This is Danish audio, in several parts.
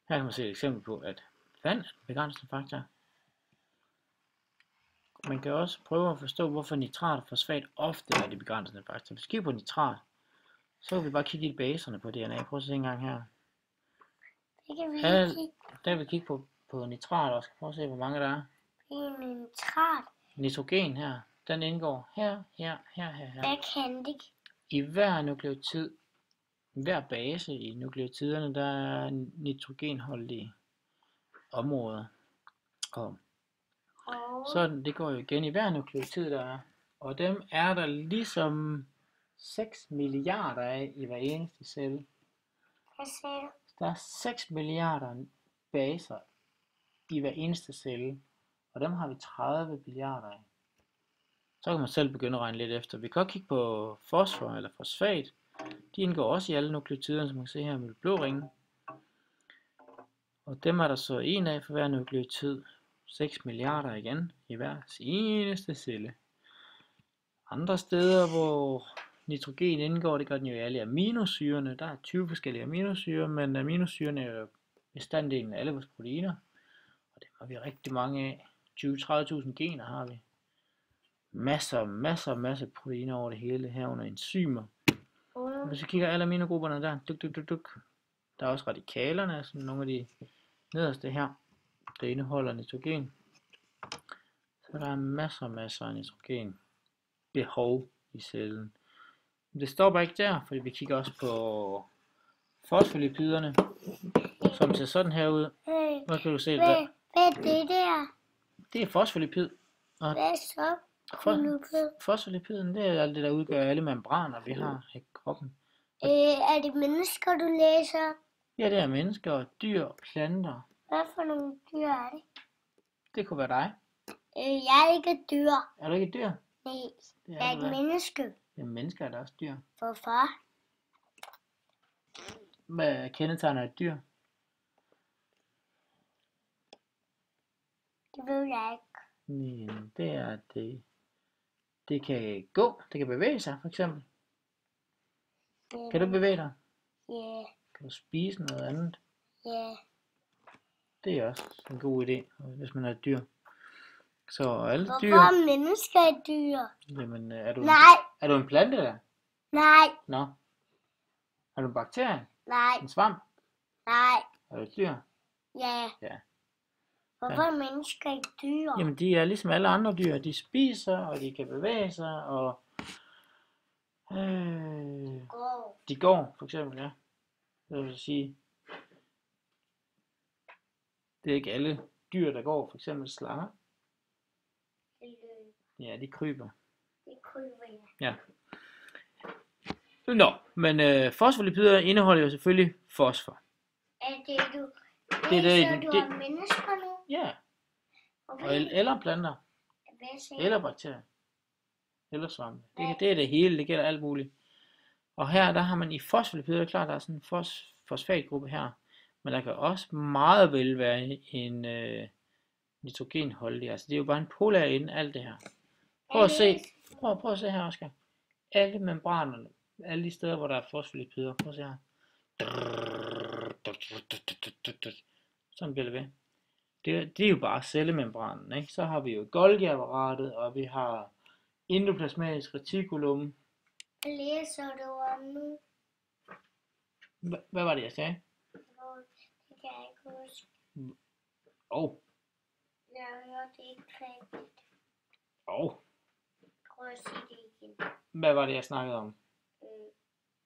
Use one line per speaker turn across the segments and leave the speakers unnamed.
Her kan man se et eksempel på, at vand er en begrænsende faktor. Man kan også prøve at forstå, hvorfor nitrat og fosfat ofte er de begrænsende faktorer. Hvis vi kigger på nitrat, så kan vi bare kigge i baserne på DNA. Prøv at se en gang her.
Det kan vi
Der vil vi kigge på nitrat også. Prøv at se, hvor mange der er.
Nitrat.
Nitrogen her, den indgår her.
Jeg kan det ikke.
I hver nukleotid, hver base i nukleotiderne, der er nitrogenholdige områder. Og så det går jo igen i hver nukleotid, der er. Og dem er der ligesom 6 milliarder af i hver eneste celle.
Hvad sagde du?
Der er 6 milliarder baser i hver eneste celle. Og dem har vi 30 milliarder af. Så kan man selv begynde at regne lidt efter. Vi kan også kigge på fosfor eller fosfat. De indgår også i alle nukleotiderne, som man kan se her med blå ringe. Og dem er der så en af for hver nukleotid. 6 milliarder igen i hver eneste celle. Andre steder, hvor nitrogen indgår, det gør den jo i alle aminosyrene. Der er 20 forskellige aminosyrer, men aminosyrene er jo bestanddelen af alle vores proteiner. Og det har vi rigtig mange af. 20-30.000 gener har vi. Masser proteiner over det hele, herunder enzymer. Hvis vi kigger alle aminogrupperne der, der er også radikalerne, som nogle af de nederste her, der indeholder nitrogen. Så der er masser af nitrogen behov i cellen. Men det stopper ikke der, fordi vi kigger også på fosfolipiderne, som ser sådan her ud. Hvad kan du se der?
Hvad er det der?
Det er fosfolipid. Og
hvad er så?
Fosfolipiden, det er alt det, der udgør alle membraner, vi har i kroppen.
Er det mennesker, du læser?
Ja, det er mennesker, dyr og planter.
Hvad for nogle dyr er det?
Det kunne være dig.
Jeg er ikke et dyr.
Er du ikke et dyr?
Nej, jeg er et menneske.
Ja, mennesker er da også dyr.
Hvorfor?
Hvad kendetegner et dyr?
Det ved jeg ikke.
Det er, at det kan gå, det kan bevæge sig, for eksempel. Kan du bevæge dig?
Ja.
Kan du spise noget andet?
Ja.
Det er også en god idé, hvis man er et dyr. Så alle
hvorfor
dyr...
Hvorfor er mennesker et dyr?
Jamen,
Nej.
Er du en plante der?
Nej.
Nå. Er du en bakterie?
Nej.
En svamp?
Nej.
Er du et dyr?
Ja.
Ja.
Hvorfor er mennesker ikke dyr?
Jamen, de er ligesom alle andre dyr. De spiser, og de kan bevæge sig, og... De går, for eksempel, ja. Det vil sige... Det er ikke alle dyr, der går, for eksempel slanger. Ja, de kryber.
De kryber, ja.
Ja. Nå, men fosfolipider indeholder jo selvfølgelig fosfor.
Er det du...
Det er
det, du har mennesker nu?
Ja. Eller planter. Eller bakterier. Eller svampe. Det er det hele, det gælder alt muligt. Og her, der har man i fosfolipider, det er klart, der er sådan en fosfatgruppe her. Men der kan også meget vel være en nitrogenholdig. Altså det er jo bare en polar inden alt det her. Prøv at se her, Oscar. Alle membranerne, alle de steder, hvor der er fosfolipider. Prøv at se her. Sådan bliver det ved. Det er jo bare cellemembranen, ikke? Så har vi jo Golgi-apparatet, og vi har endoplasmatisk reticulum.
Hvad læser du om nu?
Hvad var det, jeg sagde?
Det kan jeg ikke huske. Jeg hørte det ikke rigtigt. Prøv at sige det igen.
Hvad var det, jeg snakkede om?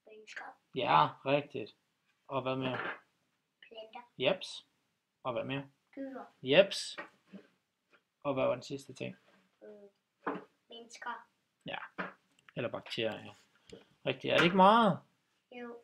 Mennesker.
Ja, rigtigt. Og hvad mere?
Planter.
Jeps. Og hvad mere?
Dyr.
Jeps. Og hvad var den sidste ting?
Mennesker.
Ja. Eller bakterier. Rigtigt. Er det ikke meget?
Jo.